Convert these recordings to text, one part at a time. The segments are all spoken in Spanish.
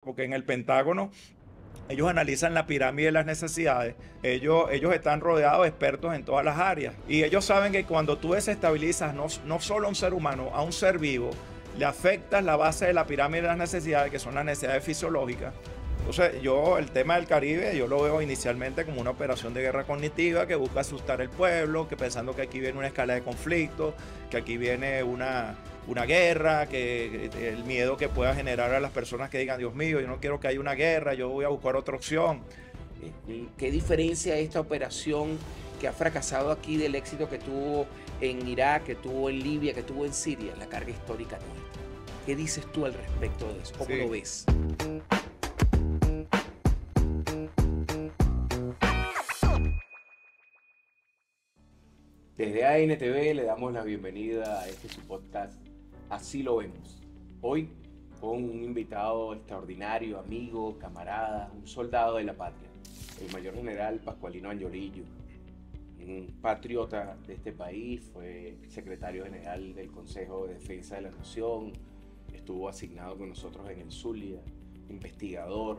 porque en el Pentágono ellos analizan la pirámide de las necesidades. Ellos están rodeados de expertos en todas las áreas. Y ellos saben que cuando tú desestabilizas no solo a un ser humano, a un ser vivo, le afectas la base de la pirámide de las necesidades, que son las necesidades fisiológicas. Entonces, el tema del Caribe, yo lo veo inicialmente como una operación de guerra cognitiva que busca asustar al pueblo, que pensando que aquí viene una escala de conflicto, que aquí viene una guerra, que el miedo que pueda generar a las personas que digan, Dios mío, yo no quiero que haya una guerra, yo voy a buscar otra opción. ¿Qué diferencia esta operación que ha fracasado aquí del éxito que tuvo en Irak, que tuvo en Libia, que tuvo en Siria? La carga histórica nuestra. ¿Qué dices tú al respecto de eso? ¿Cómo lo ves? Desde ANTV le damos la bienvenida a su podcast Así lo vemos. Hoy con un invitado extraordinario, amigo, camarada, un soldado de la patria, el mayor general Pascualino Angiolillo, un patriota de este país, fue secretario general del Consejo de Defensa de la Nación, estuvo asignado con nosotros en el Zulia, investigador,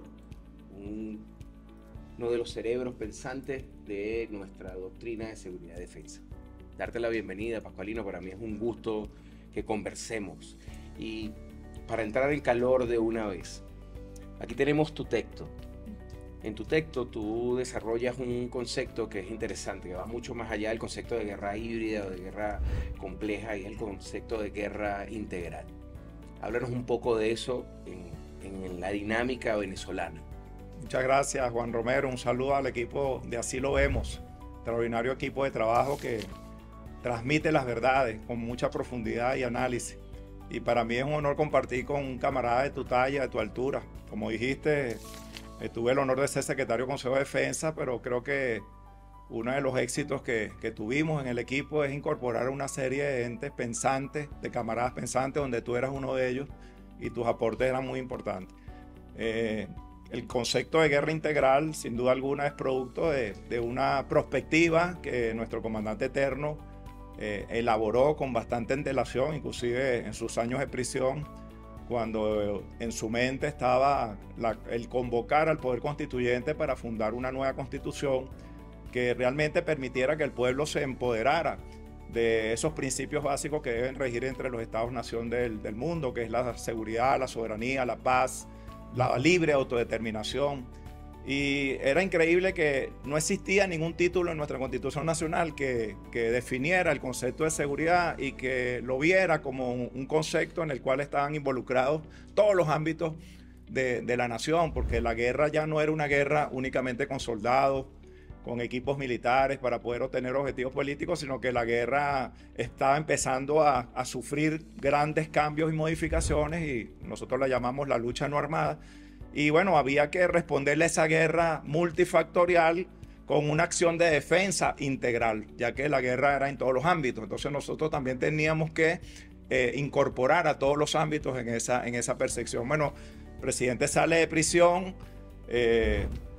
uno de los cerebros pensantes de nuestra doctrina de seguridad y defensa. Darte la bienvenida, Pascualino, para mí es un gusto que conversemos. Y para entrar en calor de una vez, aquí tenemos tu texto. En tu texto tú desarrollas un concepto que es interesante, que va mucho más allá del concepto de guerra híbrida o de guerra compleja, y es el concepto de guerra integral. Háblanos un poco de eso en la dinámica venezolana. Muchas gracias, Juan Romero. Un saludo al equipo de Así lo vemos, extraordinario equipo de trabajo que transmite las verdades con mucha profundidad y análisis. Y para mí es un honor compartir con un camarada de tu talla, de tu altura. Como dijiste, tuve el honor de ser secretario del Consejo de Defensa, pero creo que uno de los éxitos que tuvimos en el equipo es incorporar una serie de entes pensantes, de camaradas pensantes, donde tú eras uno de ellos y tus aportes eran muy importantes. El concepto de guerra integral, sin duda alguna, es producto de una perspectiva que nuestro comandante eterno elaboró con bastante antelación, inclusive en sus años de prisión, cuando en su mente estaba el convocar al poder constituyente para fundar una nueva constitución que realmente permitiera que el pueblo se empoderara de esos principios básicos que deben regir entre los estados-nación del mundo, que es la seguridad, la soberanía, la paz, la libre autodeterminación. Y era increíble que no existía ningún título en nuestra Constitución Nacional que definiera el concepto de seguridad y que lo viera como un concepto en el cual estaban involucrados todos los ámbitos de la nación, porque la guerra ya no era una guerra únicamente con soldados, con equipos militares para poder obtener objetivos políticos, sino que la guerra estaba empezando a sufrir grandes cambios y modificaciones, y nosotros la llamamos la lucha no armada. Y bueno, había que responderle a esa guerra multifactorial con una acción de defensa integral, ya que la guerra era en todos los ámbitos. Entonces nosotros también teníamos que incorporar a todos los ámbitos en esa percepción. Bueno, el presidente sale de prisión,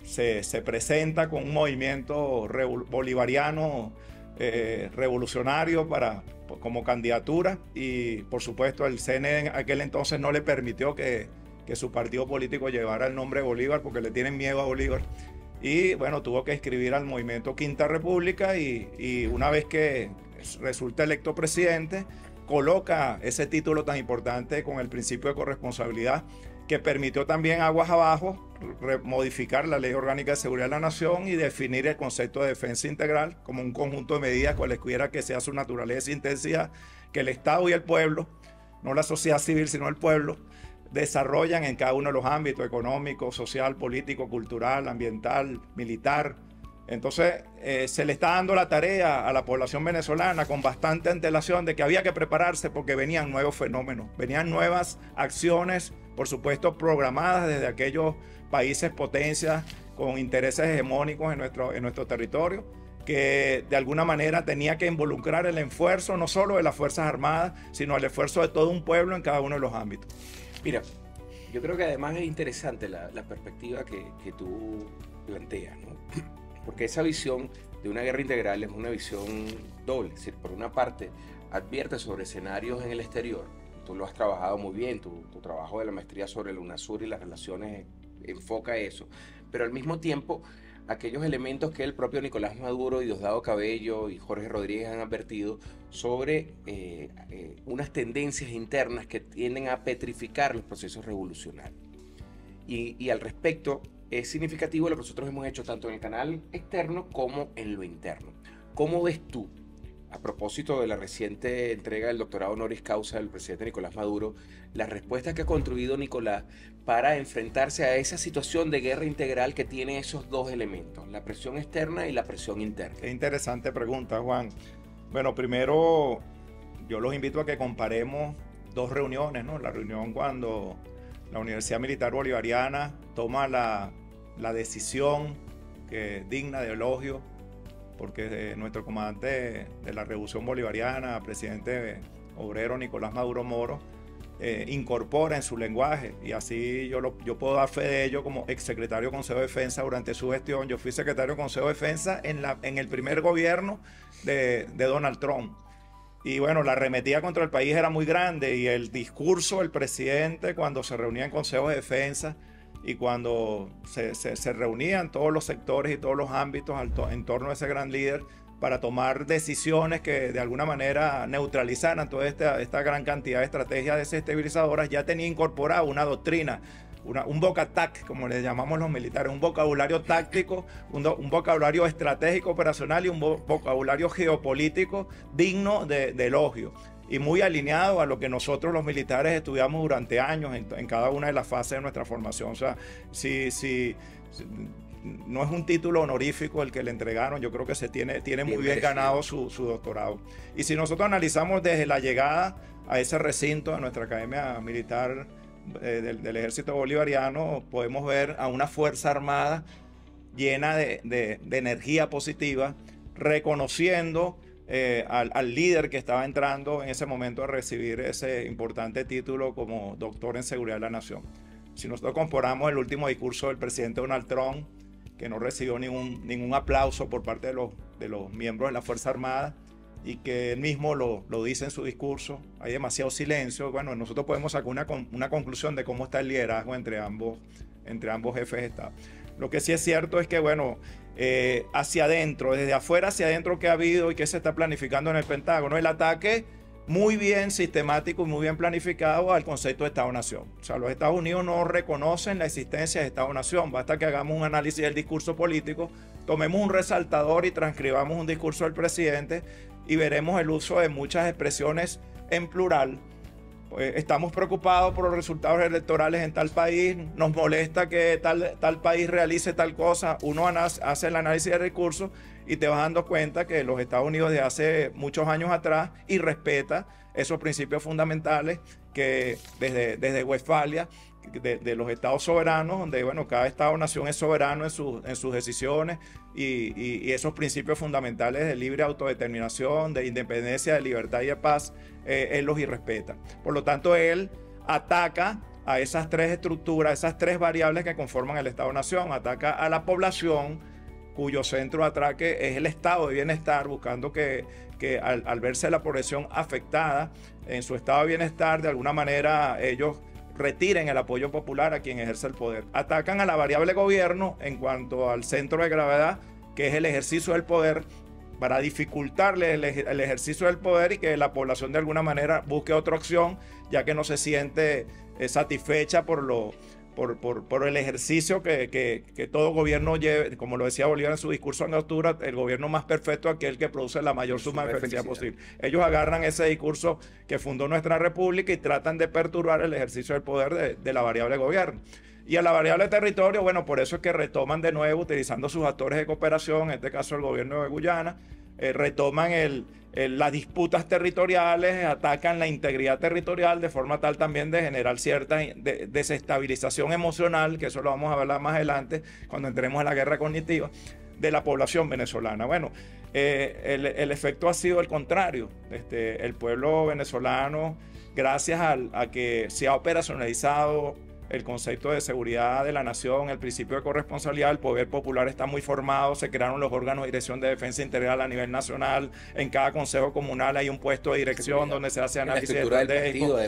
se presenta con un movimiento bolivariano revolucionario como candidatura, y por supuesto el CNE en aquel entonces no le permitió que su partido político llevara el nombre Bolívar, porque le tienen miedo a Bolívar. Y bueno, tuvo que inscribir al movimiento Quinta República, y una vez que resulta electo presidente, coloca ese título tan importante con el principio de corresponsabilidad, que permitió también aguas abajo modificar la Ley Orgánica de Seguridad de la Nación y definir el concepto de defensa integral como un conjunto de medidas cualesquiera que sea su naturaleza e intensidad, que el Estado y el pueblo, no la sociedad civil sino el pueblo, desarrollan en cada uno de los ámbitos: económico, social, político, cultural, ambiental, militar. Entonces se le está dando la tarea a la población venezolana con bastante antelación de que había que prepararse, porque venían nuevos fenómenos, venían nuevas acciones, por supuesto programadas desde aquellos países potencias con intereses hegemónicos en nuestro territorio, que de alguna manera tenía que involucrar el esfuerzo no solo de las Fuerzas Armadas, sino el esfuerzo de todo un pueblo en cada uno de los ámbitos. Mira, yo creo que además es interesante la perspectiva que tú planteas, ¿no? Porque esa visión de una guerra integral es una visión doble. Es decir, por una parte, advierte sobre escenarios en el exterior tú lo has trabajado muy bien, tu trabajo de la maestría sobre la UNASUR y las relaciones enfoca eso, pero al mismo tiempo aquellos elementos que el propio Nicolás Maduro y Diosdado Cabello y Jorge Rodríguez han advertido sobre unas tendencias internas que tienden a petrificar los procesos revolucionarios. Y al respecto, es significativo lo que nosotros hemos hecho tanto en el canal externo como en lo interno. ¿Cómo ves tú, a propósito de la reciente entrega del doctorado honoris causa del presidente Nicolás Maduro, las respuestas que ha construido Nicolás para enfrentarse a esa situación de guerra integral que tiene esos dos elementos, la presión externa y la presión interna? Qué interesante pregunta, Juan. Bueno, primero yo los invito a que comparemos dos reuniones, ¿no? La reunión cuando la Universidad Militar Bolivariana toma la decisión que digna de elogio, porque nuestro comandante de la Revolución Bolivariana, presidente obrero Nicolás Maduro Moro, incorpora en su lenguaje, y así yo puedo dar fe de ello como exsecretario de Consejo de Defensa durante su gestión. Yo fui secretario de Consejo de Defensa en el primer gobierno de Donald Trump. Y bueno, la arremetida contra el país era muy grande, y el discurso del presidente cuando se reunía en Consejo de Defensa y cuando se reunían todos los sectores y todos los ámbitos en torno a ese gran líder para tomar decisiones que de alguna manera neutralizaran toda esta gran cantidad de estrategias desestabilizadoras, ya tenía incorporada una doctrina, un vocatac, como le llamamos los militares, un vocabulario táctico, un vocabulario estratégico operacional y un vocabulario geopolítico digno de elogio, y muy alineado a lo que nosotros los militares estudiamos durante años en cada una de las fases de nuestra formación. O sea, si no es un título honorífico el que le entregaron, yo creo que tiene muy bien ganado su doctorado. Y si nosotros analizamos desde la llegada a ese recinto de nuestra Academia Militar del Ejército Bolivariano, podemos ver a una Fuerza Armada llena de energía positiva, reconociendo al líder que estaba entrando en ese momento a recibir ese importante título como doctor en seguridad de la nación. Si nosotros comparamos el último discurso del presidente Donald Trump, que no recibió ningún aplauso por parte de los miembros de la Fuerza Armada, y que él mismo lo dice en su discurso, hay demasiado silencio. Bueno, nosotros podemos sacar una conclusión de cómo está el liderazgo entre ambos jefes de Estado. Lo que sí es cierto es que, bueno, hacia adentro, desde afuera hacia adentro, que ha habido y que se está planificando en el Pentágono, el ataque muy bien sistemático y muy bien planificado al concepto de Estado-Nación. O sea, los Estados Unidos no reconocen la existencia de Estado-Nación. Basta que hagamos un análisis del discurso político, tomemos un resaltador y transcribamos un discurso del presidente y veremos el uso de muchas expresiones en plural. Estamos preocupados por los resultados electorales en tal país, nos molesta que tal país realice tal cosa. Uno hace el análisis del discurso y te vas dando cuenta que los Estados Unidos de hace muchos años atrás y respeta esos principios fundamentales que desde Westfalia, de los estados soberanos, donde, bueno, cada estado-nación es soberano en sus decisiones, y esos principios fundamentales de libre autodeterminación, de independencia, de libertad y de paz, él los irrespeta. Por lo tanto, él ataca a esas tres estructuras, esas tres variables que conforman el Estado-Nación. Ataca a la población, cuyo centro de ataque es el estado de bienestar, buscando que al verse la población afectada en su estado de bienestar, de alguna manera ellos retiren el apoyo popular a quien ejerce el poder. Atacan a la variable gobierno en cuanto al centro de gravedad, que es el ejercicio del poder, para dificultarle el ejercicio del poder y que la población de alguna manera busque otra opción, ya que no se siente satisfecha por el ejercicio que todo gobierno lleve. Como lo decía Bolívar en su discurso en octubre, el gobierno más perfecto es aquel que produce la mayor suma de felicidad posible. Ellos agarran ese discurso que fundó nuestra república y tratan de perturbar el ejercicio del poder de la variable gobierno. Y a la variable territorio, bueno, por eso es que retoman de nuevo, utilizando sus actores de cooperación, en este caso el gobierno de Guyana, retoman las disputas territoriales, atacan la integridad territorial de forma tal también de generar cierta desestabilización emocional, que eso lo vamos a hablar más adelante cuando entremos en la guerra cognitiva, de la población venezolana. Bueno, el efecto ha sido el contrario. El pueblo venezolano, gracias a que se ha operacionalizado el concepto de seguridad de la nación, el principio de corresponsabilidad, el poder popular está muy formado, se crearon los órganos de dirección de defensa integral a nivel nacional, en cada consejo comunal hay un puesto de dirección donde se hace análisis estratégico.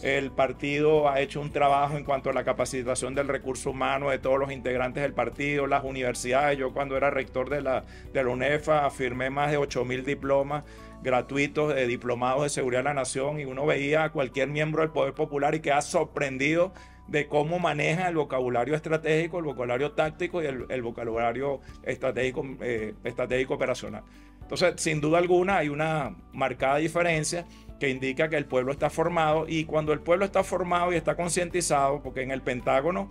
El partido ha hecho un trabajo en cuanto a la capacitación del recurso humano de todos los integrantes del partido, las universidades. Yo cuando era rector de la UNEFA firmé más de 8.000 diplomas gratuitos de diplomados de seguridad de la nación, y uno veía a cualquier miembro del Poder Popular y queda sorprendido de cómo maneja el vocabulario estratégico, el vocabulario táctico y el vocabulario estratégico operacional. Entonces, sin duda alguna, hay una marcada diferencia que indica que el pueblo está formado, y cuando el pueblo está formado y está concientizado, porque en el Pentágono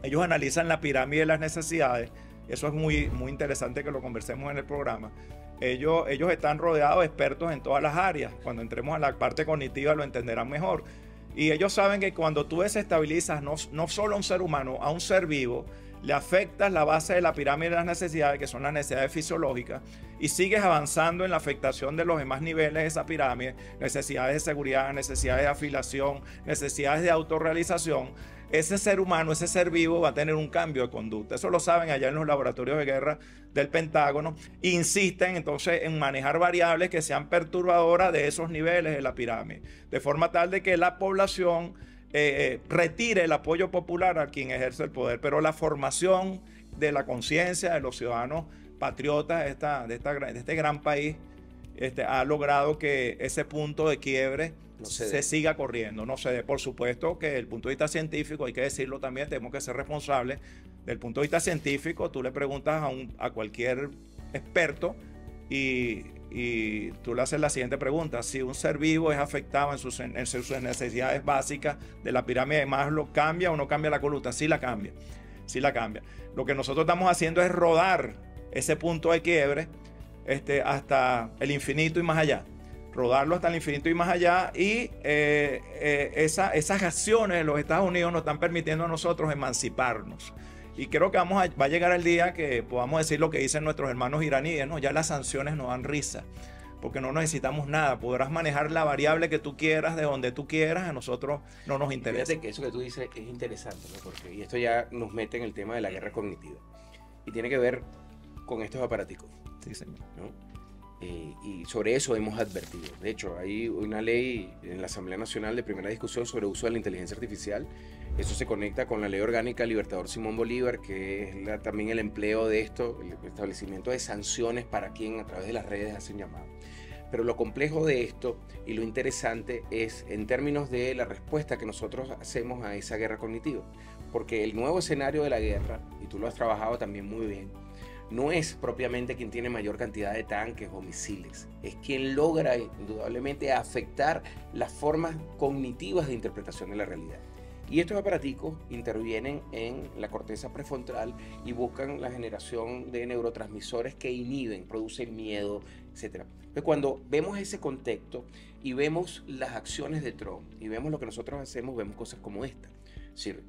ellos analizan la pirámide de las necesidades, eso es muy interesante que lo conversemos en el programa. Ellos están rodeados de expertos en todas las áreas. Cuando entremos a la parte cognitiva lo entenderán mejor. Y ellos saben que cuando tú desestabilizas no solo a un ser humano, a un ser vivo, le afectas la base de la pirámide de las necesidades, que son las necesidades fisiológicas, y sigues avanzando en la afectación de los demás niveles de esa pirámide, necesidades de seguridad, necesidades de afiliación, necesidades de autorrealización, ese ser humano, ese ser vivo va a tener un cambio de conducta. Eso lo saben allá en los laboratorios de guerra del Pentágono. Insisten entonces en manejar variables que sean perturbadoras de esos niveles de la pirámide, de forma tal de que la población retire el apoyo popular a quien ejerce el poder. Pero la formación de la conciencia de los ciudadanos patriotas de este gran país ha logrado que ese punto de quiebre se siga corriendo, no se dé. Por supuesto que desde el punto de vista científico, hay que decirlo también, tenemos que ser responsables. Del punto de vista científico, tú le preguntas a cualquier experto y tú le haces la siguiente pregunta: si un ser vivo es afectado en sus necesidades básicas de la pirámide de Maslow, ¿cambia o no cambia la conducta? Sí la cambia, sí la cambia. Lo que nosotros estamos haciendo es rodar ese punto de quiebre hasta el infinito y más allá. Rodarlo hasta el infinito y más allá, y esas acciones de los Estados Unidos nos están permitiendo a nosotros emanciparnos. Y creo que va a llegar el día que podamos decir lo que dicen nuestros hermanos iraníes, ¿no? Ya las sanciones nos dan risa, porque no necesitamos nada. Podrás manejar la variable que tú quieras, de donde tú quieras, a nosotros no nos interesa. Fíjate que eso que tú dices es interesante, ¿no? Porque, y esto ya nos mete en el tema de la guerra cognitiva, y tiene que ver con estos aparaticos. Sí, señor. ¿No? Y sobre eso hemos advertido. De hecho, hay una ley en la Asamblea Nacional de primera discusión sobre el uso de la inteligencia artificial. Eso se conecta con la ley orgánica Libertador Simón Bolívar, que es también el empleo de esto, el establecimiento de sanciones para quien a través de las redes hace un llamado. Pero lo complejo de esto y lo interesante es en términos de la respuesta que nosotros hacemos a esa guerra cognitiva. Porque el nuevo escenario de la guerra, y tú lo has trabajado también muy bien, no es propiamente quien tiene mayor cantidad de tanques o misiles, es quien logra indudablemente afectar las formas cognitivas de interpretación de la realidad. Y estos aparaticos intervienen en la corteza prefrontal y buscan la generación de neurotransmisores que inhiben, producen miedo, etc. Entonces, cuando vemos ese contexto y vemos las acciones de Trump y vemos lo que nosotros hacemos, vemos cosas como esta. Es decir,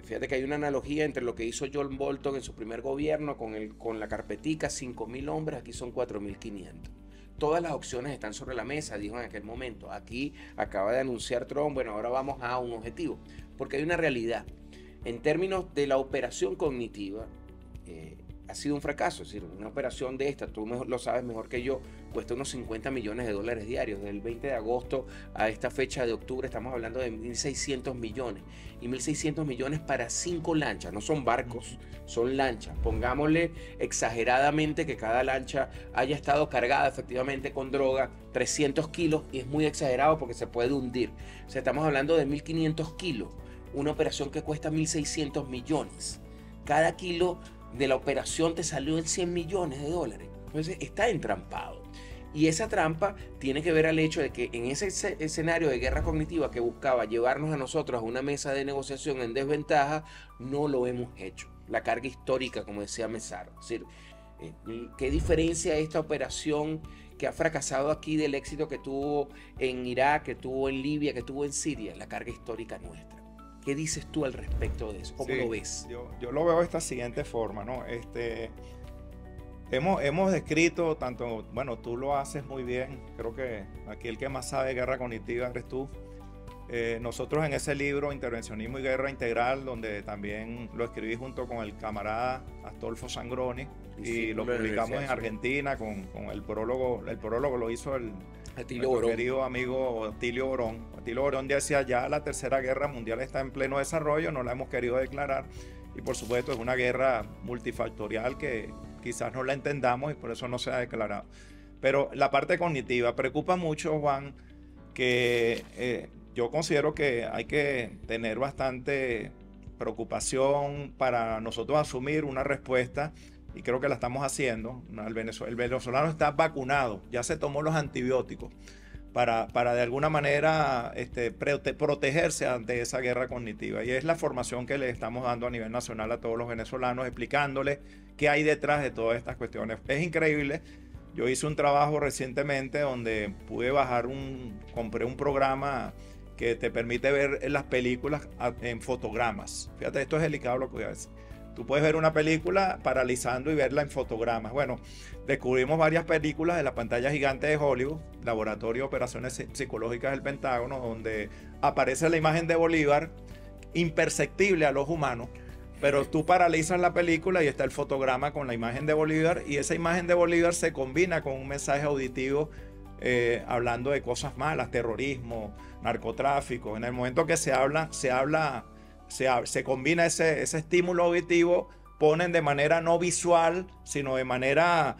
fíjate que hay una analogía entre lo que hizo John Bolton en su primer gobierno con la carpetica, 5.000 hombres, aquí son 4.500. Todas las opciones están sobre la mesa, dijo en aquel momento. Aquí acaba de anunciar Trump, bueno, ahora vamos a un objetivo. Porque hay una realidad. En términos de la operación cognitiva, ha sido un fracaso. Es decir, una operación de esta, tú lo sabes mejor que yo, cuesta unos 50 millones de dólares diarios. Del 20 de agosto a esta fecha de octubre estamos hablando de 1.600 millones. Y 1.600 millones para 5 lanchas. No son barcos, son lanchas. Pongámosle exageradamente que cada lancha haya estado cargada efectivamente con droga, 300 kilos, y es muy exagerado porque se puede hundir. O sea, estamos hablando de 1.500 kilos. Una operación que cuesta 1.600 millones. Cada kilo de la operación te salió en 100 millones de dólares. Entonces está entrampado. Y esa trampa tiene que ver al hecho de que en ese escenario de guerra cognitiva que buscaba llevarnos a nosotros a una mesa de negociación en desventaja, no lo hemos hecho. La carga histórica, como decía Mesaro. Es decir, ¿qué diferencia esta operación que ha fracasado aquí del éxito que tuvo en Irak, que tuvo en Libia, que tuvo en Siria? La carga histórica nuestra. ¿Qué dices tú al respecto de eso? ¿Cómo lo ves? Yo lo veo de esta siguiente forma, ¿no? Hemos descrito tanto, bueno, tú lo haces muy bien, creo que aquí el que más sabe de guerra cognitiva eres tú. Nosotros en ese libro, Intervencionismo y Guerra Integral, donde también lo escribí junto con el camarada Astolfo Sangroni, y lo publicamos en Argentina con el prólogo lo hizo nuestro querido amigo Atilio Borón. Atilio Borón decía, ya la Tercera Guerra Mundial está en pleno desarrollo, no la hemos querido declarar, y por supuesto es una guerra multifactorial que quizás no la entendamos y por eso no se ha declarado. Pero la parte cognitiva preocupa mucho, Juan, que yo considero que hay que tener bastante preocupación para nosotros asumir una respuesta, y creo que la estamos haciendo. El venezolano está vacunado, ya se tomó los antibióticos para de alguna manera protegerse ante esa guerra cognitiva. Y es la formación que le estamos dando a nivel nacional a todos los venezolanos, explicándoles qué hay detrás de todas estas cuestiones. Es increíble. Yo hice un trabajo recientemente donde pude compré un programa que te permite ver las películas en fotogramas. Fíjate, esto es delicado lo que voy a decir. Tú puedes ver una película paralizando y verla en fotogramas. Bueno, descubrimos varias películas de la pantalla gigante de Hollywood, Laboratorio de Operaciones Psicológicas del Pentágono, donde aparece la imagen de Bolívar, imperceptible a los humanos, pero tú paralizas la película y está el fotograma con la imagen de Bolívar, y esa imagen de Bolívar se combina con un mensaje auditivo hablando de cosas malas, terrorismo, narcotráfico. En el momento que se combina ese estímulo auditivo, ponen de manera no visual, sino de manera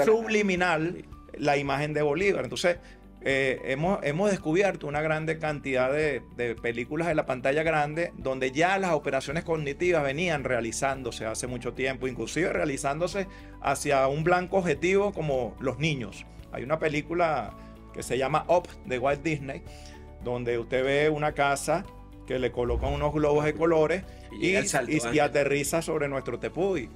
subliminal la imagen de Bolívar. Entonces, hemos descubierto una grande cantidad de películas de la pantalla grande donde ya las operaciones cognitivas venían realizándose hace mucho tiempo, inclusive realizándose hacia un blanco objetivo como los niños. Hay una película que se llama Up de Walt Disney, donde usted ve una casa que le colocan unos globos de colores y aterriza sobre nuestro tepuy.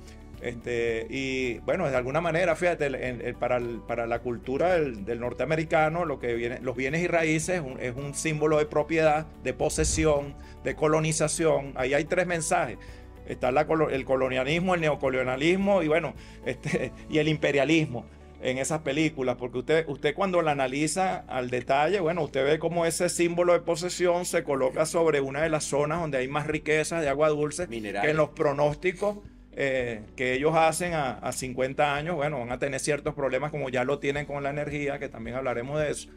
Y bueno, de alguna manera, fíjate, para la cultura del norteamericano, los bienes y raíces es un símbolo de propiedad, de posesión, de colonización. Ahí hay tres mensajes. Está el colonialismo, el neocolonialismo y bueno, y el imperialismo en esas películas, porque usted cuando la analiza al detalle, bueno, usted ve cómo ese símbolo de posesión se coloca sobre una de las zonas donde hay más riquezas de agua dulce, minerales, que en los pronósticos que ellos hacen a 50 años, bueno, van a tener ciertos problemas como ya lo tienen con la energía, que también hablaremos de eso.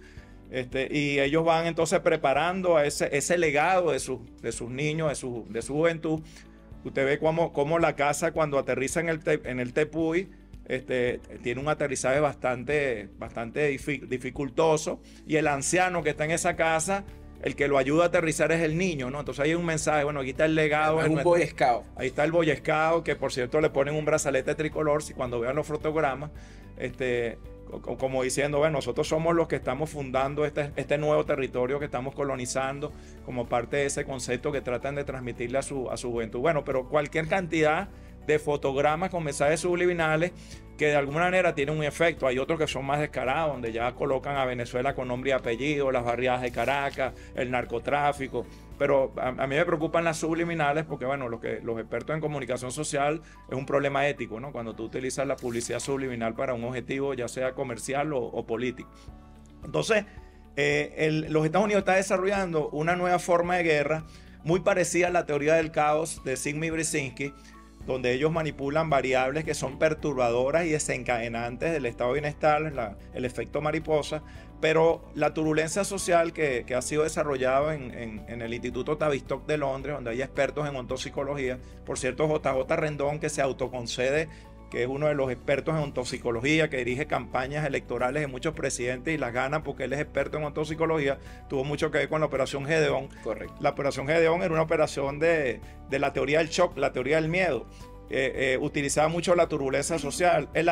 Y ellos van entonces preparando a ese legado de sus niños, de su juventud. Usted ve cómo la casa cuando aterriza en el tepuy, tiene un aterrizaje bastante dificultoso, y el anciano que está en esa casa, el que lo ayuda a aterrizar es el niño, ¿no? Entonces hay un mensaje, bueno, aquí está el legado. Es un Boy Scout. Ahí está el Boy Scout, que por cierto le ponen un brazalete tricolor, si cuando vean los fotogramas, como diciendo, bueno, nosotros somos los que estamos fundando este nuevo territorio que estamos colonizando, como parte de ese concepto que tratan de transmitirle a su juventud. Bueno, pero cualquier cantidad de fotogramas con mensajes subliminales que de alguna manera tienen un efecto. Hay otros que son más descarados, donde ya colocan a Venezuela con nombre y apellido, las barriadas de Caracas, el narcotráfico. Pero a mí me preocupan las subliminales porque, bueno, los expertos en comunicación social es un problema ético, ¿no? Cuando tú utilizas la publicidad subliminal para un objetivo, ya sea comercial o político. Entonces, los Estados Unidos están desarrollando una nueva forma de guerra muy parecida a la teoría del caos de Zygmunt Brzezinski, donde ellos manipulan variables que son perturbadoras y desencadenantes del estado de bienestar, el efecto mariposa, pero la turbulencia social que ha sido desarrollado en el Instituto Tavistock de Londres, donde hay expertos en ontopsicología. Por cierto, JJ Rendón, que se autoconcede, que es uno de los expertos en ontopsicología, que dirige campañas electorales de muchos presidentes y las gana porque él es experto en ontopsicología, tuvo mucho que ver con la Operación Gedeón. Correcto. La Operación Gedeón era una operación de la teoría del shock, la teoría del miedo. Utilizaba mucho la turbulencia social. El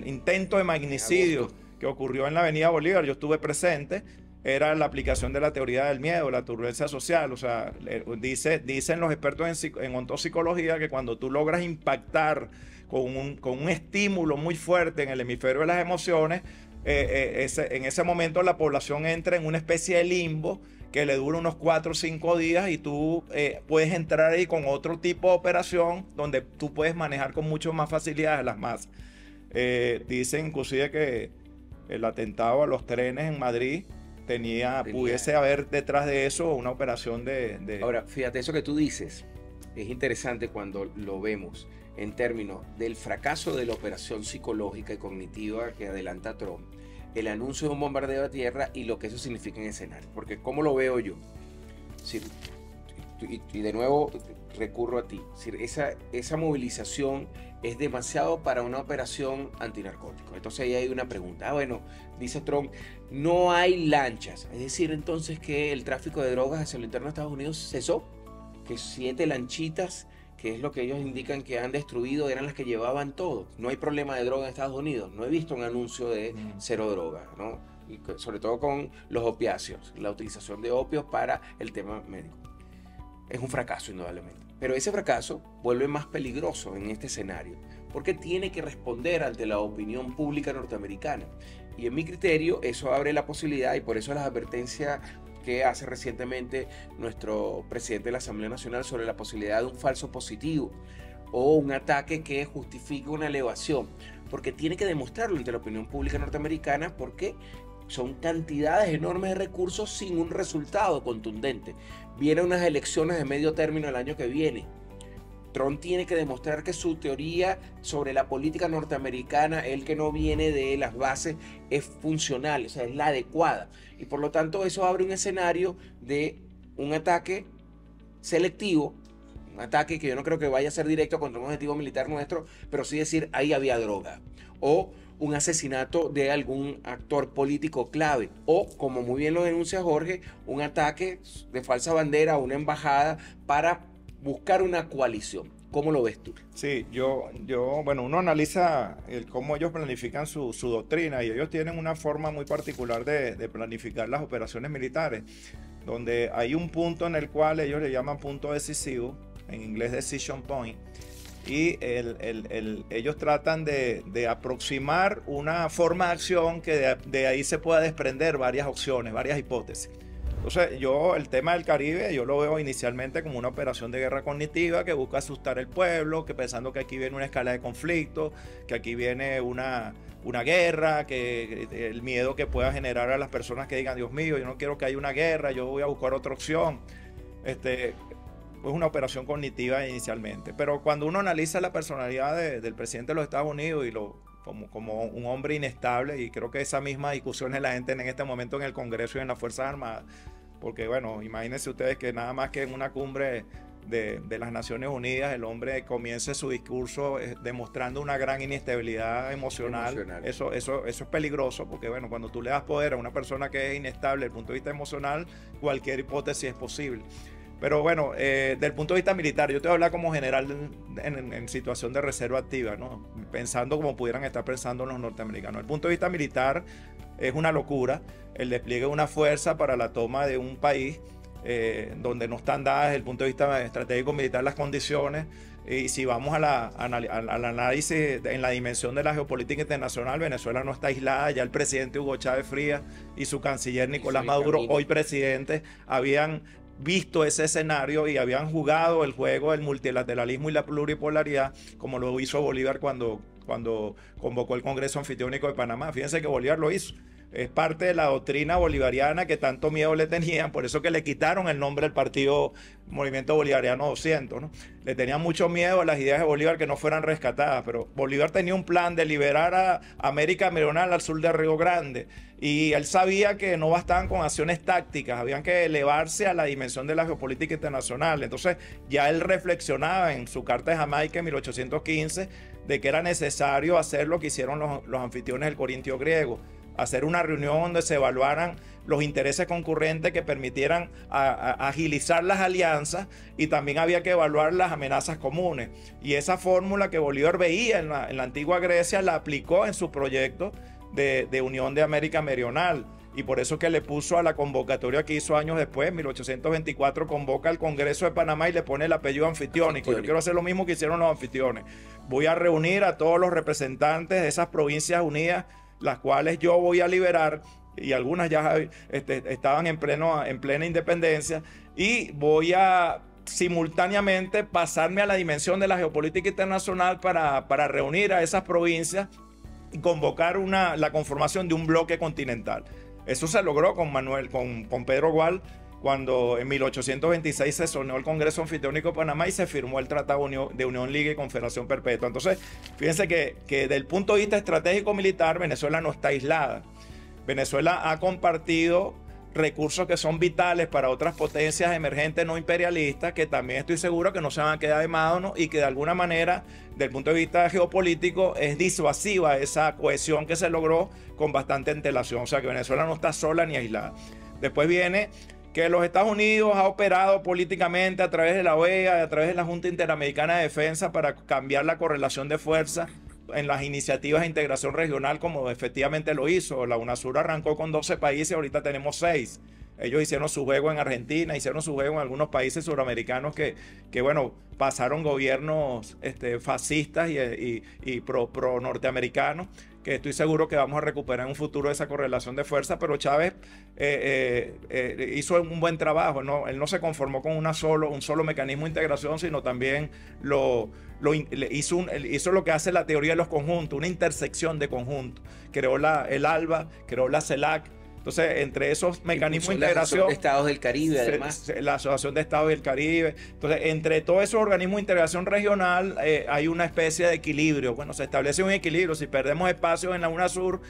intento de magnicidio que ocurrió en la Avenida Bolívar, yo estuve presente, era la aplicación de la teoría del miedo, la turbulencia social. O sea, dicen los expertos en ontopsicología que cuando tú logras impactar con un estímulo muy fuerte en el hemisferio de las emociones, en ese momento la población entra en una especie de limbo que le dura unos 4 o 5 días, y tú puedes entrar ahí con otro tipo de operación donde tú puedes manejar con mucho más facilidad las masas. Dicen inclusive que el atentado a los trenes en Madrid pudiese haber detrás de eso una operación Ahora, fíjate, eso que tú dices es interesante cuando lo vemos en términos del fracaso de la operación psicológica y cognitiva que adelanta Trump, el anuncio de un bombardeo a tierra y lo que eso significa en escenario. Porque ¿cómo lo veo yo? Y de nuevo recurro a ti. Esa movilización es demasiado para una operación antinarcótico. Entonces ahí hay una pregunta. Bueno, dice Trump, no hay lanchas. Es decir, entonces que el tráfico de drogas hacia lo interno de Estados Unidos cesó. Que 7 lanchitas, que es lo que ellos indican que han destruido, eran las que llevaban todo. No hay problema de droga en Estados Unidos. No he visto un anuncio de cero droga, ¿no? Y sobre todo con los opiáceos, la utilización de opios para el tema médico. Es un fracaso, indudablemente. Pero ese fracaso vuelve más peligroso en este escenario, porque tiene que responder ante la opinión pública norteamericana. Y en mi criterio, eso abre la posibilidad, y por eso las advertencias que hace recientemente nuestro presidente de la Asamblea Nacional sobre la posibilidad de un falso positivo o un ataque que justifique una elevación, porque tiene que demostrarlo ante la opinión pública norteamericana, porque son cantidades enormes de recursos sin un resultado contundente. Vienen unas elecciones de medio término el año que viene. Trump tiene que demostrar que su teoría sobre la política norteamericana, el que no viene de las bases, es funcional, o sea, es la adecuada. Y por lo tanto eso abre un escenario de un ataque selectivo, un ataque que yo no creo que vaya a ser directo contra un objetivo militar nuestro, pero sí decir, ahí había droga. O un asesinato de algún actor político clave. O, como muy bien lo denuncia Jorge, un ataque de falsa bandera a una embajada para buscar una coalición. ¿Cómo lo ves tú? Sí, bueno, uno analiza cómo ellos planifican su doctrina, y ellos tienen una forma muy particular de planificar las operaciones militares, donde hay un punto en el cual ellos le llaman punto decisivo, en inglés decision point, y ellos tratan de aproximar una forma de acción que de ahí se pueda desprender varias opciones, varias hipótesis. Entonces, el tema del Caribe, yo lo veo inicialmente como una operación de guerra cognitiva que busca asustar al pueblo, que pensando que aquí viene una escala de conflicto, que aquí viene una guerra, que el miedo que pueda generar a las personas que digan, Dios mío, yo no quiero que haya una guerra, yo voy a buscar otra opción. Es una operación cognitiva inicialmente. Pero cuando uno analiza la personalidad del presidente de los Estados Unidos y como un hombre inestable, y creo que esa misma discusión es la gente en este momento en el Congreso y en las Fuerzas Armadas, porque bueno, imagínense ustedes que nada más que en una cumbre de las Naciones Unidas el hombre comience su discurso demostrando una gran inestabilidad emocional. Eso es peligroso, porque bueno, cuando tú le das poder a una persona que es inestable desde el punto de vista emocional, cualquier hipótesis es posible. Pero bueno, desde el punto de vista militar, yo te voy a hablar como general en situación de reserva activa, ¿no? Pensando como pudieran estar pensando los norteamericanos. Desde el punto de vista militar es una locura el despliegue de una fuerza para la toma de un país donde no están dadas desde el punto de vista estratégico militar las condiciones. Y si vamos al análisis en la dimensión de la geopolítica internacional, Venezuela no está aislada. Ya el presidente Hugo Chávez Frías y su canciller Nicolás Maduro, hoy presidente, habían visto ese escenario y habían jugado el juego del multilateralismo y la pluripolaridad, como lo hizo Bolívar cuando convocó el Congreso Anfitriónico de Panamá. Fíjense que Bolívar lo hizo. Es parte de la doctrina bolivariana que tanto miedo le tenían, por eso que le quitaron el nombre del partido Movimiento Bolivariano 200, ¿no? Le tenían mucho miedo a las ideas de Bolívar que no fueran rescatadas, pero Bolívar tenía un plan de liberar a América Meridional al sur de Río Grande, y él sabía que no bastaban con acciones tácticas, habían que elevarse a la dimensión de la geopolítica internacional. Entonces ya él reflexionaba en su carta de Jamaica en 1815 de que era necesario hacer lo que hicieron los anfitriones del Corintio griego, hacer una reunión donde se evaluaran los intereses concurrentes que permitieran agilizar las alianzas, y también había que evaluar las amenazas comunes. Y esa fórmula que Bolívar veía en la antigua Grecia la aplicó en su proyecto de Unión de América Meridional. Y por eso que le puso a la convocatoria que hizo años después, en 1824, convoca al Congreso de Panamá y le pone el apellido anfitriónico. Yo quiero hacer lo mismo que hicieron los anfitriones. Voy a reunir a todos los representantes de esas provincias unidas, las cuales yo voy a liberar, y algunas ya estaban en plena independencia, y voy a simultáneamente pasarme a la dimensión de la geopolítica internacional para reunir a esas provincias y convocar la conformación de un bloque continental. Eso se logró con Pedro Gual, cuando en 1826 se soñó el Congreso Anfitriónico de Panamá y se firmó el Tratado de Unión, Liga y Confederación Perpetua. Entonces, fíjense que desde el punto de vista estratégico militar, Venezuela no está aislada. Venezuela ha compartido recursos que son vitales para otras potencias emergentes no imperialistas, que también estoy seguro que no se van a quedar de mano y que de alguna manera, desde el punto de vista geopolítico, es disuasiva esa cohesión que se logró con bastante antelación. O sea que Venezuela no está sola ni aislada. Después viene que los Estados Unidos ha operado políticamente a través de la OEA, a través de la Junta Interamericana de Defensa para cambiar la correlación de fuerzas en las iniciativas de integración regional, como efectivamente lo hizo. La UNASUR arrancó con 12 países, ahorita tenemos 6. Ellos hicieron su juego en Argentina, hicieron su juego en algunos países suramericanos que bueno, pasaron gobiernos fascistas y pro norteamericanos, que estoy seguro que vamos a recuperar en un futuro esa correlación de fuerza, pero Chávez hizo un buen trabajo, ¿no? Él no se conformó con un solo mecanismo de integración, sino también hizo lo que hace la teoría de los conjuntos, una intersección de conjuntos. Creó el ALBA, creó la CELAC. Entonces, entre esos mecanismos de integración... La Asociación de Estados del Caribe, además. La Asociación de Estados del Caribe. Entonces, entre todos esos organismos de integración regional hay una especie de equilibrio. Bueno, se establece un equilibrio. Si perdemos espacio en la UNASUR,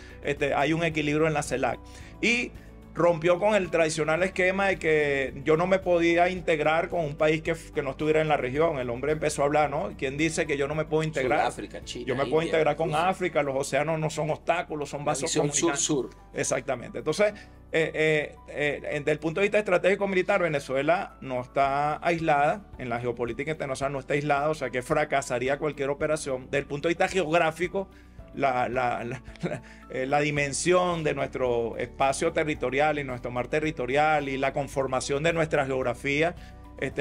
hay un equilibrio en la CELAC. Y rompió con el tradicional esquema de que yo no me podía integrar con un país que no estuviera en la región. El hombre empezó a hablar, ¿no? ¿Quién dice que yo no me puedo integrar? Sudáfrica, China, yo me puedo integrar con África, los océanos no son obstáculos, son vasos comunicantes. Sur-sur. Exactamente. Entonces, desde el punto de vista estratégico militar, Venezuela no está aislada, en la geopolítica internacional no está aislada, o sea que fracasaría cualquier operación. Desde el punto de vista geográfico, la dimensión de nuestro espacio territorial y nuestro mar territorial y la conformación de nuestra geografía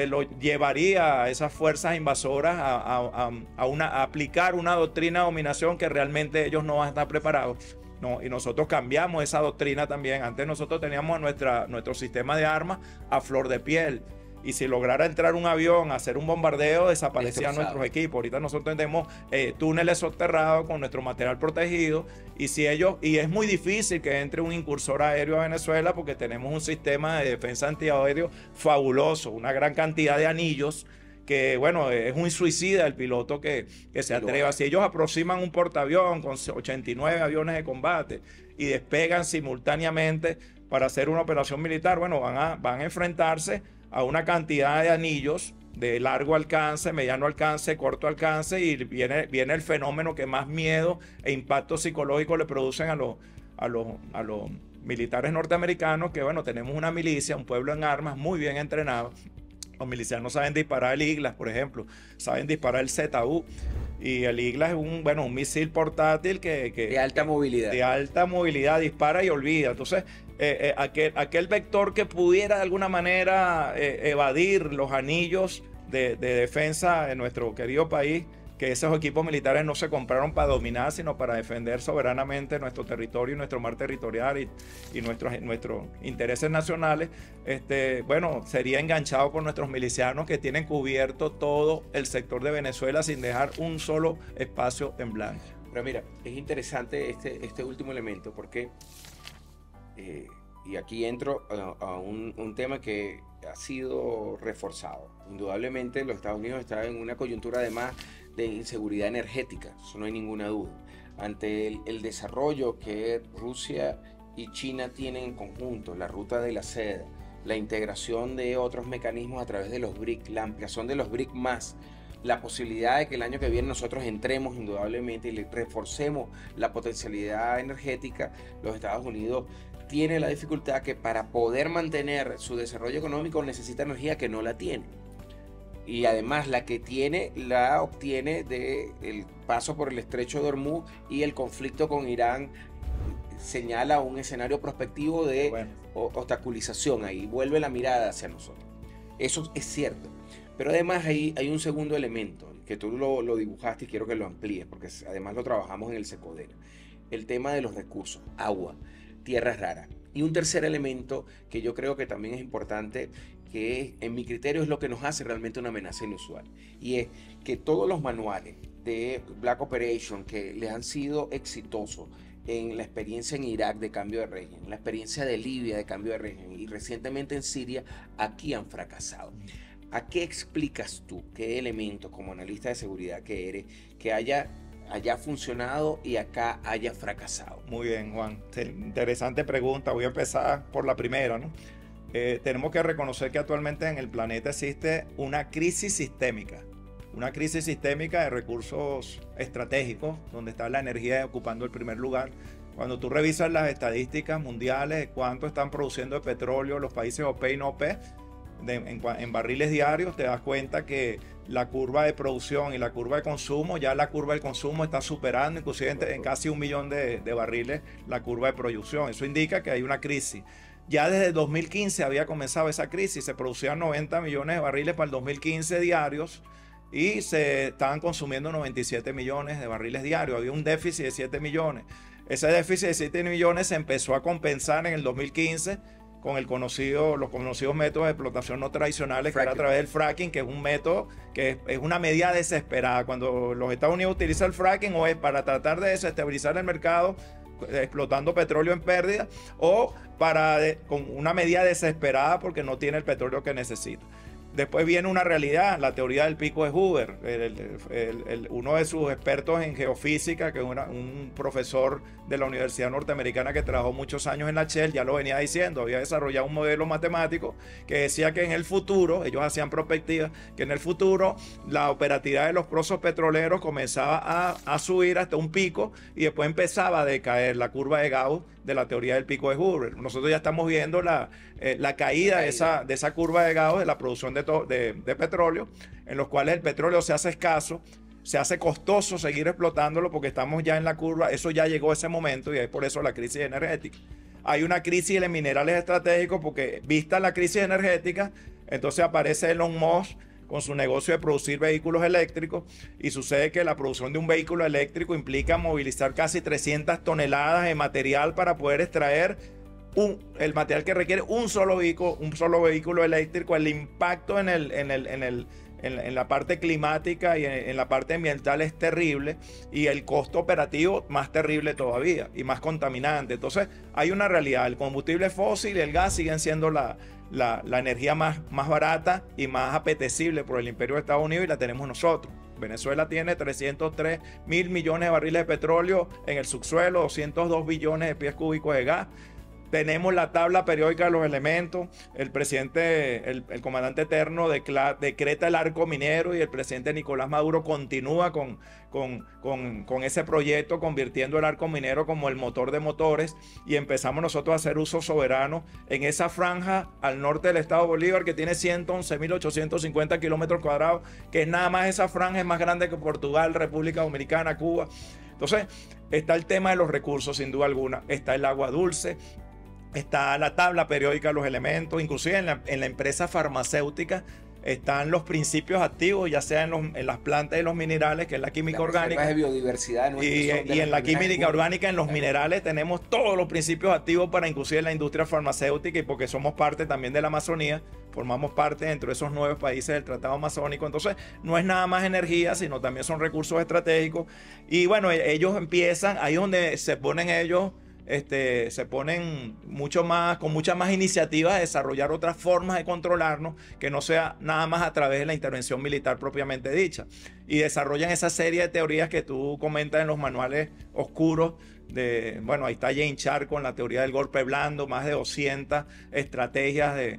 lo llevaría a esas fuerzas invasoras a aplicar una doctrina de dominación que realmente ellos no van a estar preparados. No, y nosotros cambiamos esa doctrina también. Antes nosotros teníamos nuestro sistema de armas a flor de piel. Y si lograra entrar un avión a hacer un bombardeo, desaparecían nuestros equipos. Ahorita nosotros tenemos túneles soterrados con nuestro material protegido. Y es muy difícil que entre un incursor aéreo a Venezuela porque tenemos un sistema de defensa antiaéreo fabuloso, una gran cantidad de anillos que, bueno, es un suicida el piloto que se atreva. Si ellos aproximan un portaavión con 89 aviones de combate y despegan simultáneamente para hacer una operación militar, bueno, van a enfrentarse a una cantidad de anillos de largo alcance, mediano alcance, corto alcance, y viene el fenómeno que más miedo e impacto psicológico le producen a los militares norteamericanos, que bueno, tenemos una milicia, un pueblo en armas muy bien entrenado. Los milicianos saben disparar el IGLAS, por ejemplo, saben disparar el ZU, y el IGLAS es un misil portátil de alta movilidad. De alta movilidad, dispara y olvida. Entonces, aquel vector que pudiera de alguna manera evadir los anillos de defensa de nuestro querido país, que esos equipos militares no se compraron para dominar, sino para defender soberanamente nuestro territorio y nuestro mar territorial y nuestros intereses nacionales, bueno, sería enganchado por nuestros milicianos que tienen cubierto todo el sector de Venezuela sin dejar un solo espacio en blanco. Pero mira, es interesante este último elemento porque, y aquí entro a un tema que ha sido reforzado. Indudablemente los Estados Unidos están en una coyuntura además de inseguridad energética, eso no hay ninguna duda. Ante el desarrollo que Rusia y China tienen en conjunto, la ruta de la seda, la integración de otros mecanismos a través de los BRIC, la ampliación de los BRIC más, la posibilidad de que el año que viene nosotros entremos indudablemente y reforcemos la potencialidad energética, los Estados Unidos tiene la dificultad que para poder mantener su desarrollo económico necesita energía que no la tiene. Y además la que tiene la obtiene del paso por el estrecho de Hormuz, y el conflicto con Irán señala un escenario prospectivo de obstaculización. Ahí vuelve la mirada hacia nosotros. Eso es cierto. Pero además hay un segundo elemento que tú lo dibujaste y quiero que lo amplíes porque además lo trabajamos en el Secodera. El tema de los recursos, agua, tierras raras. Y un tercer elemento que yo creo que también es importante, que en mi criterio es lo que nos hace realmente una amenaza inusual, y es que todos los manuales de Black Operation que les han sido exitosos en la experiencia en Irak de cambio de régimen, la experiencia de Libia de cambio de régimen y recientemente en Siria, aquí han fracasado. ¿A qué explicas tú, qué elementos como analista de seguridad que eres, que haya funcionado y acá haya fracasado? Muy bien, Juan. Interesante pregunta. Voy a empezar por la primera, ¿no? Tenemos que reconocer que actualmente en el planeta existe una crisis sistémica de recursos estratégicos, donde está la energía ocupando el primer lugar. Cuando tú revisas las estadísticas mundiales de cuánto están produciendo de petróleo los países OPEC y no OPEC, en barriles diarios, te das cuenta que la curva de producción y la curva de consumo, ya la curva del consumo está superando, inclusive en casi 1 millón de barriles, la curva de producción. Eso indica que hay una crisis. Ya desde 2015 había comenzado esa crisis, se producían 90 millones de barriles para el 2015 diarios y se estaban consumiendo 97 millones de barriles diarios. Había un déficit de 7 millones. Ese déficit de 7 millones se empezó a compensar en el 2015 con los conocidos métodos de explotación no tradicionales, que era a través del fracking, que es un método que es una medida desesperada. Cuando los Estados Unidos utilizan el fracking, o es para tratar de desestabilizar el mercado, explotando petróleo en pérdida, o con una medida desesperada porque no tiene el petróleo que necesita. Después viene una realidad, la teoría del pico de Hoover. Uno de sus expertos en geofísica, que es un profesor de la Universidad Norteamericana que trabajó muchos años en la Shell, ya lo venía diciendo, había desarrollado un modelo matemático que decía que en el futuro, ellos hacían prospectivas, que en el futuro la operatividad de los pozos petroleros comenzaba a subir hasta un pico y después empezaba a decaer la curva de Gauss de la teoría del pico de Hoover. Nosotros ya estamos viendo la caída de esa curva de Gauss de la producción de petróleo, en los cuales el petróleo se hace escaso, se hace costoso seguir explotándolo porque estamos ya en la curva. Eso ya llegó a ese momento y es por eso la crisis energética. Hay una crisis de minerales estratégicos porque, vista la crisis energética, entonces aparece Elon Musk con su negocio de producir vehículos eléctricos, y sucede que la producción de un vehículo eléctrico implica movilizar casi 300 toneladas de material para poder extraer el material que requiere un solo vehículo eléctrico. El impacto en la parte climática y en la parte ambiental es terrible, y el costo operativo más terrible todavía y más contaminante. Entonces hay una realidad: el combustible fósil y el gas siguen siendo la energía más barata y más apetecible por el imperio de Estados Unidos, y la tenemos nosotros. Venezuela tiene 303 mil millones de barriles de petróleo en el subsuelo, 202 billones de pies cúbicos de gas. Tenemos la tabla periódica de los elementos. El presidente, el comandante eterno decreta el arco minero, y el presidente Nicolás Maduro continúa con ese proyecto, convirtiendo el arco minero como el motor de motores, y empezamos nosotros a hacer uso soberano en esa franja al norte del estado Bolívar, que tiene 111.850 kilómetros cuadrados, que es nada más esa franja, es más grande que Portugal, República Dominicana, Cuba. Entonces está el tema de los recursos, sin duda alguna. Está el agua dulce, está la tabla periódica de los elementos, inclusive en la empresa farmacéutica están los principios activos, ya sea en las plantas de los minerales, que es la química orgánica, de biodiversidad, y en la química orgánica, en los minerales, tenemos todos los principios activos para inclusive la industria farmacéutica, y porque somos parte también de la Amazonía, formamos parte dentro de esos 9 países del Tratado Amazónico. Entonces no es nada más energía, sino también son recursos estratégicos. Y bueno, ellos empiezan, ahí es donde se ponen ellos, se ponen con muchas más iniciativas a desarrollar otras formas de controlarnos, que no sea nada más a través de la intervención militar propiamente dicha, y desarrollan esa serie de teorías que tú comentas en los manuales oscuros. Ahí está Jane Char con la teoría del golpe blando, más de 200 estrategias de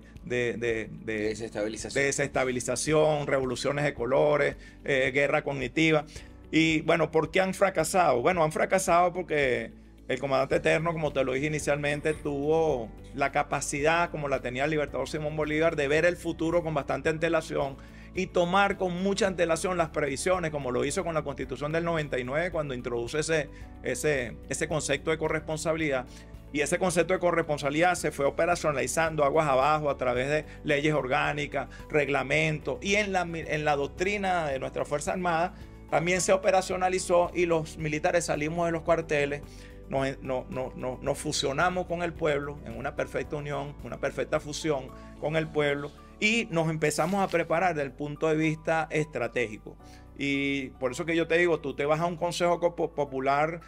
desestabilización, revoluciones de colores, guerra cognitiva. Y bueno, ¿por qué han fracasado? Bueno, han fracasado porque el comandante eterno, como te lo dije inicialmente, tuvo la capacidad, como la tenía el libertador Simón Bolívar, de ver el futuro con bastante antelación y tomar con mucha antelación las previsiones, como lo hizo con la Constitución del 99, cuando introduce ese concepto de corresponsabilidad. Y ese concepto de corresponsabilidad se fue operacionalizando aguas abajo a través de leyes orgánicas, reglamentos, y en la doctrina de nuestra Fuerza Armada también se operacionalizó, y los militares salimos de los cuarteles, nos fusionamos con el pueblo en una perfecta unión, una perfecta fusión con el pueblo, y nos empezamos a preparar desde el punto de vista estratégico. Y por eso que yo te digo, tú te vas a un consejo popular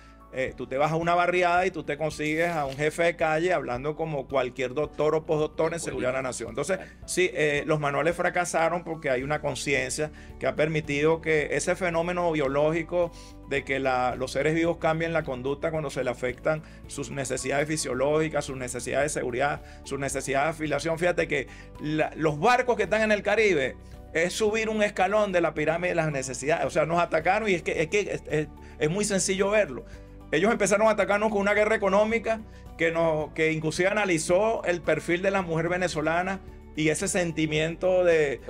tú te vas a una barriada y tú te consigues a un jefe de calle hablando como cualquier doctor o postdoctor en seguridad de la nación. Entonces, sí, los manuales fracasaron porque hay una conciencia que ha permitido que ese fenómeno biológico de que los seres vivos cambien la conducta cuando se le afectan sus necesidades fisiológicas, sus necesidades de seguridad, sus necesidades de afiliación. Fíjate que los barcos que están en el Caribe es subir un escalón de la pirámide de las necesidades. O sea, nos atacaron y es muy sencillo verlo. Ellos empezaron a atacarnos con una guerra económica que inclusive analizó el perfil de la mujer venezolana y ese sentimiento de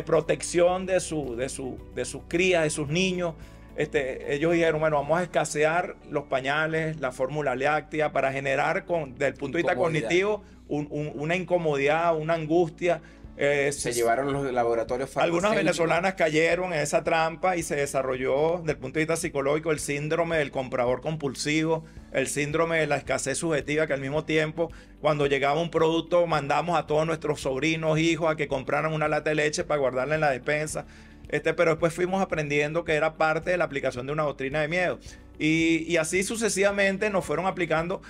protección de sus crías, de sus niños. Ellos dijeron, bueno, vamos a escasear los pañales, la fórmula láctea para generar, desde el punto de vista cognitivo, una incomodidad, una angustia. Se llevaron los laboratorios farmacéuticos. Algunas venezolanas cayeron en esa trampa y se desarrolló, desde el punto de vista psicológico, el síndrome del comprador compulsivo, el síndrome de la escasez subjetiva, que al mismo tiempo, cuando llegaba un producto, mandamos a todos nuestros sobrinos, hijos, a que compraran una lata de leche para guardarla en la despensa. Pero después fuimos aprendiendo que era parte de la aplicación de una doctrina de miedo. Y así sucesivamente nos fueron aplicando,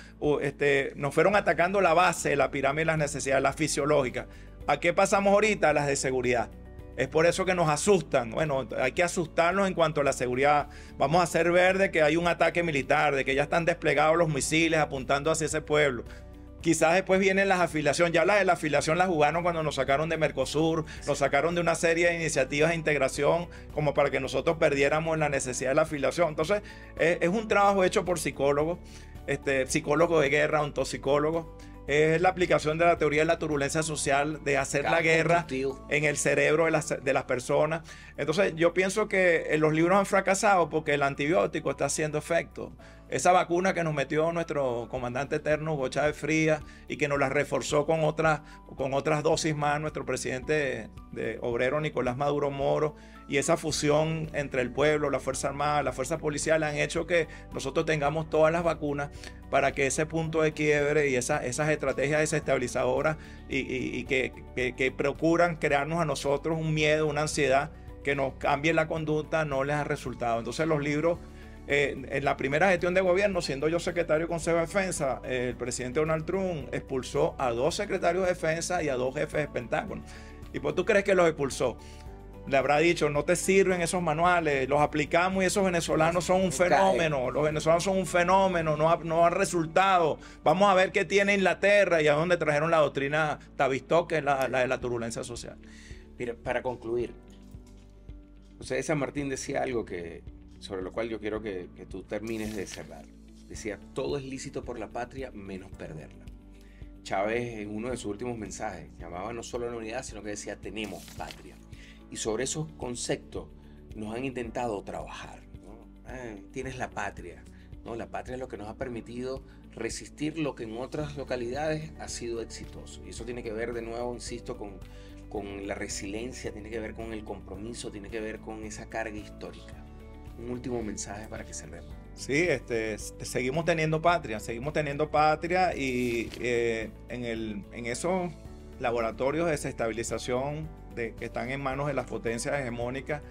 nos fueron atacando la base de la pirámide de las necesidades, la fisiológica. ¿A qué pasamos ahorita? A las de seguridad. Es por eso que nos asustan. Bueno, hay que asustarnos en cuanto a la seguridad. Vamos a hacer ver de que hay un ataque militar, de que ya están desplegados los misiles apuntando hacia ese pueblo. Quizás después vienen las afiliaciones. Ya las de la afiliación las jugaron cuando nos sacaron de Mercosur, nos sacaron de una serie de iniciativas de integración como para que nosotros perdiéramos la necesidad de la afiliación. Entonces, es un trabajo hecho por psicólogos, psicólogos de guerra, ontoxicólogos. Es la aplicación de la teoría de la turbulencia social, de hacer la guerra en el cerebro de las personas. Entonces, yo pienso que los libros han fracasado porque el antibiótico está haciendo efecto. Esa vacuna que nos metió nuestro comandante eterno, Hugo Chávez Frías, y que nos la reforzó con otras dosis más, nuestro presidente de obrero Nicolás Maduro Moro, y esa fusión entre el pueblo, la Fuerza Armada, la Fuerza Policial, han hecho que nosotros tengamos todas las vacunas para que ese punto de quiebre y esas estrategias desestabilizadoras y que procuran crearnos a nosotros un miedo, una ansiedad, que nos cambie la conducta, no les ha resultado. Entonces los libros... en la primera gestión de gobierno, siendo yo secretario de Consejo de Defensa, el presidente Donald Trump expulsó a 2 secretarios de defensa y a 2 jefes de Pentágono. ¿Y por tú crees que los expulsó? Le habrá dicho, no te sirven esos manuales, los aplicamos y esos venezolanos son un fenómeno. Los venezolanos son un fenómeno, no han resultado. Vamos a ver qué tiene Inglaterra y a dónde trajeron la doctrina Tavistock, que es la de la turbulencia social. Mira, para concluir, José San Martín decía algo sobre lo cual yo quiero que tú termines de cerrar. Decía, todo es lícito por la patria menos perderla. Chávez, en uno de sus últimos mensajes, llamaba no solo a la unidad, sino que decía, tenemos patria. Y sobre esos conceptos nos han intentado trabajar, ¿no? Tienes la patria, ¿no? La patria es lo que nos ha permitido resistir lo que en otras localidades ha sido exitoso. Y eso tiene que ver, de nuevo, insisto, con la resiliencia, tiene que ver con el compromiso, tiene que ver con esa carga histórica. Un último mensaje para que cerremos. Sí, seguimos teniendo patria y en esos laboratorios de desestabilización que están en manos de las potencias hegemónicas,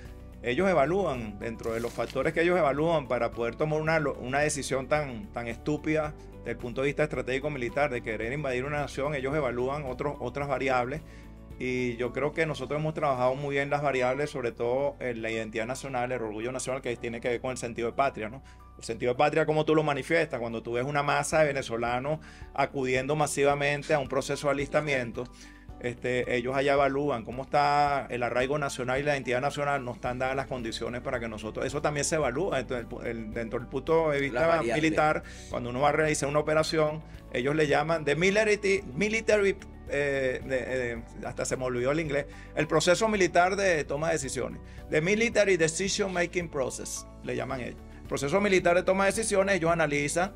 ellos evalúan, dentro de los factores que ellos evalúan para poder tomar una decisión tan estúpida desde el punto de vista estratégico militar de querer invadir una nación, ellos evalúan otras variables. Y yo creo que nosotros hemos trabajado muy bien las variables, sobre todo en la identidad nacional, el orgullo nacional, que tiene que ver con el sentido de patria, ¿no? El sentido de patria, como tú lo manifiestas, cuando tú ves una masa de venezolanos acudiendo masivamente a un proceso de alistamiento, ellos allá evalúan cómo está el arraigo nacional y la identidad nacional, no están dadas las condiciones para que nosotros... Eso también se evalúa dentro del punto de vista militar. Cuando uno va a realizar una operación, ellos le llaman de military hasta se me olvidó el inglés, el proceso militar de toma de decisiones, the military decision making process, le llaman ellos. Proceso militar de toma de decisiones, ellos analizan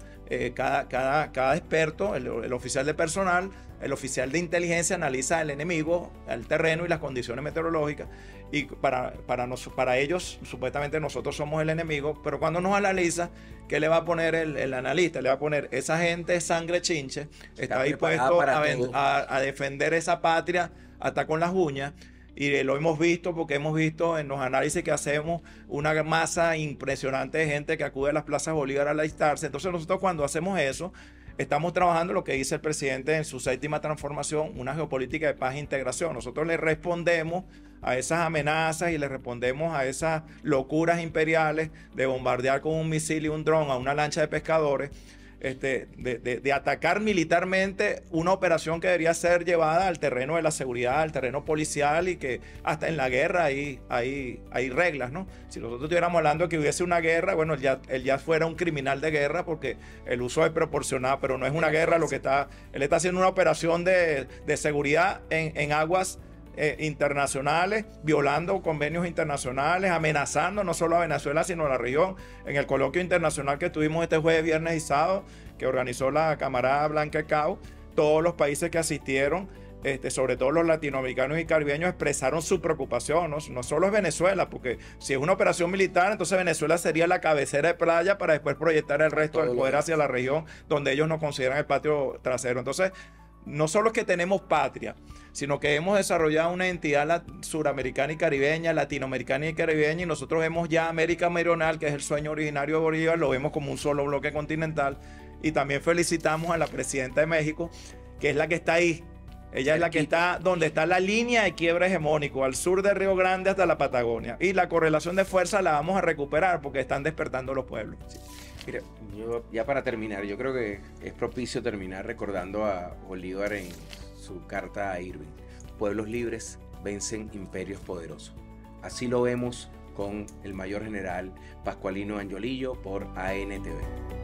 cada experto, el oficial de personal, el oficial de inteligencia analiza el enemigo, el terreno y las condiciones meteorológicas, y para ellos, supuestamente nosotros somos el enemigo, pero cuando nos analiza, ¿qué le va a poner el analista? Le va a poner, esa gente sangre chinche, está dispuesto a defender esa patria hasta con las uñas. y lo hemos visto porque hemos visto en los análisis que hacemos una masa impresionante de gente que acude a las plazas Bolívar a alistarse. Entonces nosotros cuando hacemos eso, estamos trabajando lo que dice el presidente en su 7ª transformación, una geopolítica de paz e integración. Nosotros le respondemos a esas amenazas y le respondemos a esas locuras imperiales de bombardear con un misil y un dron a una lancha de pescadores, de atacar militarmente una operación que debería ser llevada al terreno de la seguridad, al terreno policial, y que hasta en la guerra hay reglas, ¿no? Si nosotros estuviéramos hablando de que hubiese una guerra, bueno, él ya fuera un criminal de guerra porque el uso es proporcionado, pero no es una guerra lo que está, él está haciendo una operación de seguridad en aguas internacionales, violando convenios internacionales, amenazando no solo a Venezuela sino a la región. En el coloquio internacional que tuvimos este jueves, viernes y sábado, que organizó la camarada Blanca Cao, todos los países que asistieron, sobre todo los latinoamericanos y caribeños, expresaron su preocupación, ¿no? No solo es Venezuela, porque si es una operación militar, entonces Venezuela sería la cabecera de playa para después proyectar el resto del poder hacia la región donde ellos nos consideran el patio trasero. Entonces, no solo es que tenemos patria, sino que hemos desarrollado una entidad suramericana y caribeña, latinoamericana y caribeña, y nosotros vemos ya América Meridional, que es el sueño originario de Bolívar, lo vemos como un solo bloque continental. Y también felicitamos a la presidenta de México, que es la que está ahí. Ella es la que está donde está la línea de quiebra hegemónico, al sur de Río Grande hasta la Patagonia. Y la correlación de fuerza la vamos a recuperar porque están despertando los pueblos. Sí. Mira, yo ya para terminar, yo creo que es propicio terminar recordando a Bolívar en su carta a Irving. Pueblos libres vencen imperios poderosos. Así lo vemos con el mayor general Pascualino Angiolillo por ANTV.